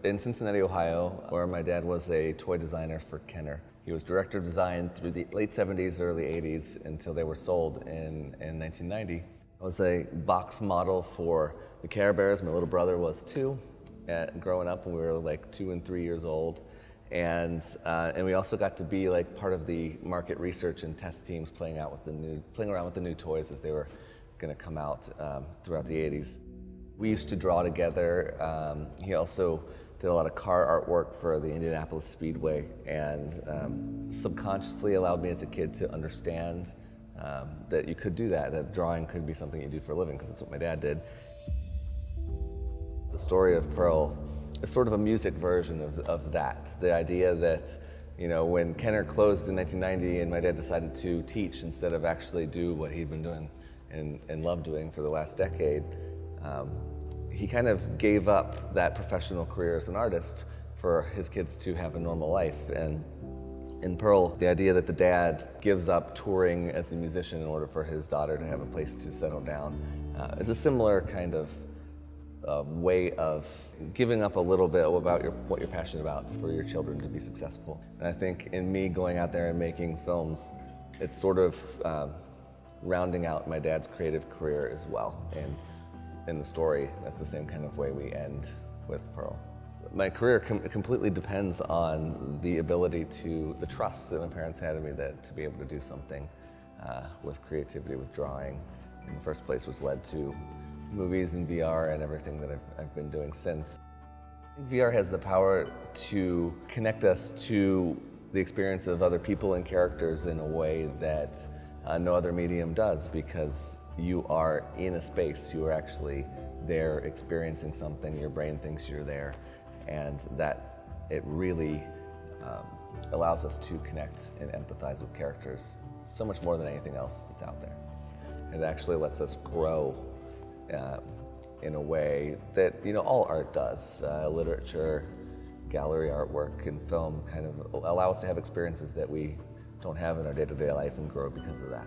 In Cincinnati, Ohio, where my dad was a toy designer for Kenner. He was director of design through the late 70s, early 80s until they were sold in 1990. I was a box model for the Care Bears. My little brother was too, growing up when we were like 2 and 3 years old. And we also got to be like part of the market research and test teams playing around with the new toys as they were going to come out throughout the 80s. We used to draw together. He also did a lot of car artwork for the Indianapolis Speedway, and subconsciously allowed me as a kid to understand that you could do that drawing could be something you do for a living, because that's what my dad did. The story of Pearl is sort of a music version of that. The idea that, you know, when Kenner closed in 1990 and my dad decided to teach instead of actually do what he'd been doing and loved doing for the last decade, he kind of gave up that professional career as an artist for his kids to have a normal life. And in Pearl, the idea that the dad gives up touring as a musician in order for his daughter to have a place to settle down is a similar kind of way of giving up a little bit about what you're passionate about for your children to be successful. And I think in me going out there and making films, it's sort of rounding out my dad's creative career as well. And in the story, that's the same kind of way we end with Pearl. My career completely depends on the ability the trust that my parents had in me to be able to do something with creativity, with drawing in the first place, which led to movies and VR and everything that I've been doing since. I think VR has the power to connect us to the experience of other people and characters in a way that no other medium does, because you are in a space, you are actually there experiencing something, your brain thinks you're there, and that it really allows us to connect and empathize with characters so much more than anything else that's out there. It actually lets us grow in a way that, you know, all art does. Literature, gallery artwork, and film kind of allow us to have experiences that we don't have in our day-to-day life and grow because of that.